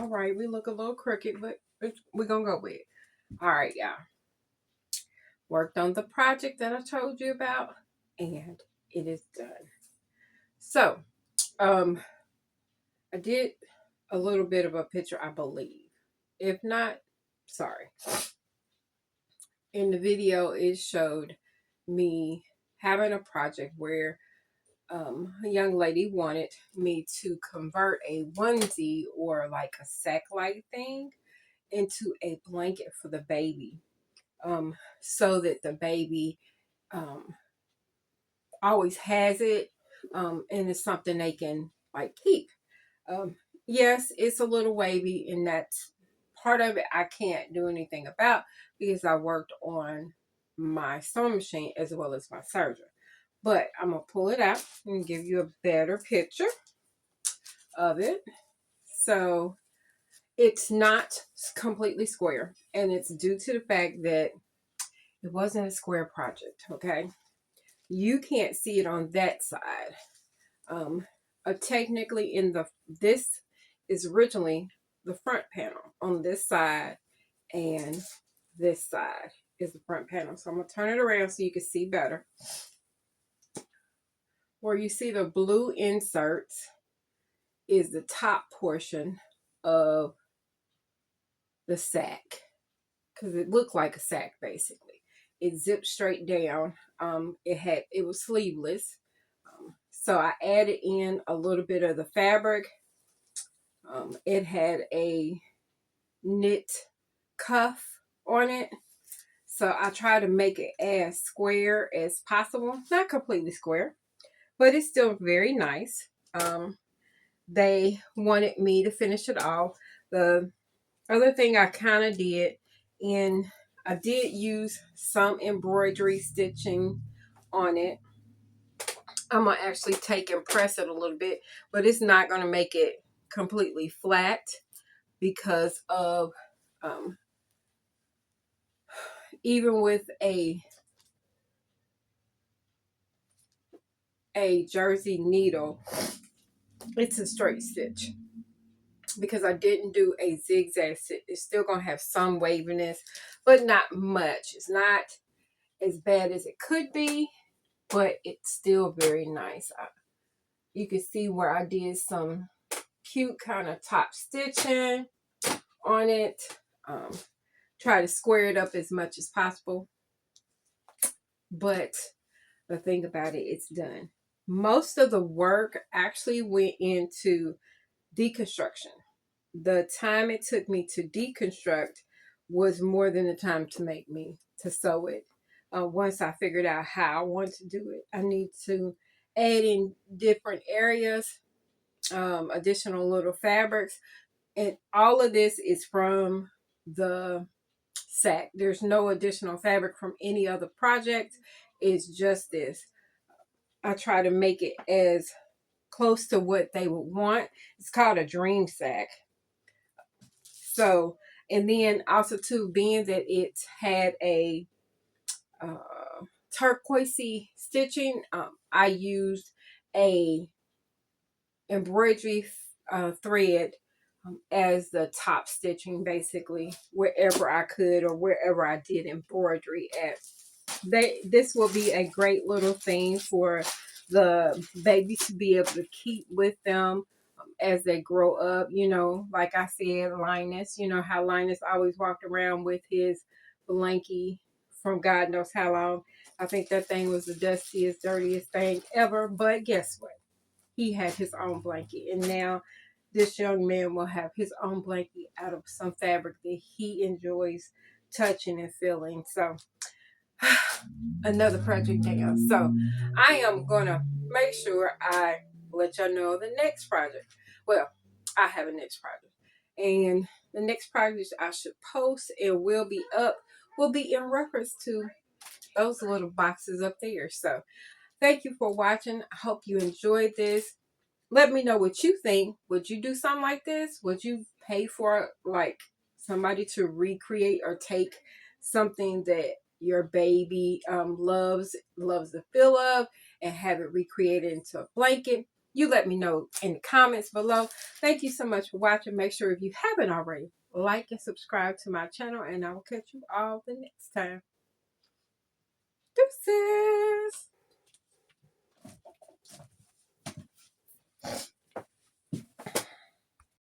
all right. We look a little crooked, but we're going to go with it. All right, y'all. Worked on the project that I told you about, and it is done. So, I did a little bit of a picture, I believe. If not, sorry. In the video, it showed me having a project where a young lady wanted me to convert a onesie or like a sack-like thing into a blanket for the baby, so that the baby always has it, and it's something they can like keep. Yes, it's a little wavy, and that's part of it I can't do anything about because I worked on my sewing machine as well as my serger. But I'm going to pull it out and give you a better picture of it. So it's not completely square, and it's due to the fact that it wasn't a square project, okay? You can't see it on that side. Technically this is originally the front panel on this side, and this side is the front panel. So I'm going to turn it around so you can see better. Where you see the blue inserts is the top portion of the sack, because it looked like a sack basically. It zipped straight down. It was sleeveless. So I added in a little bit of the fabric. It had a knit cuff on it. So I try to make it as square as possible. Not completely square, but it's still very nice. They wanted me to finish it off. The other thing I kind of did, and I did use some embroidery stitching on it. I'm going to actually take and press it a little bit, but it's not going to make it completely flat because of even with a jersey needle, it's a straight stitch because I didn't do a zigzag stitch. It's still going to have some waviness, but not much. It's not as bad as it could be, but it's still very nice. You can see where I did some cute kind of top stitching on it. Try to square it up as much as possible, but the thing about it, it's done. Most of the work actually went into deconstruction. The time it took me to deconstruct was more than the time to sew it. Once I figured out how I want to do it, I need to add in different areas, additional little fabrics, and all of this is from the sack. There's no additional fabric from any other project. It's just this. I try to make it as close to what they would want. It's called a dream sack. So, and then also too, being that it had a turquoisey stitching, I used a embroidery thread as the top stitching, basically wherever I could or wherever I did embroidery at. This will be a great little thing for the baby to be able to keep with them as they grow up. You know, like I said, Linus, you know how Linus always walked around with his blankie from God knows how long. I think that thing was the dustiest, dirtiest thing ever. But guess what? He had his own blanket. And now this young man will have his own blanket out of some fabric that he enjoys touching and feeling. So another project down. So I am gonna make sure I let y'all know the next project. Well, I have a next project, and the next project I should post and will be up will be in reference to those little boxes up there. So thank you for watching. I hope you enjoyed this. Let me know what you think. Would you do something like this? Would you pay for like somebody to recreate or take something that your baby loves the feel of and have it recreated into a blanket? You let me know in the comments below. Thank you so much for watching. Make sure if you haven't already, like and subscribe to my channel, and I will catch you all the next time. Deuces!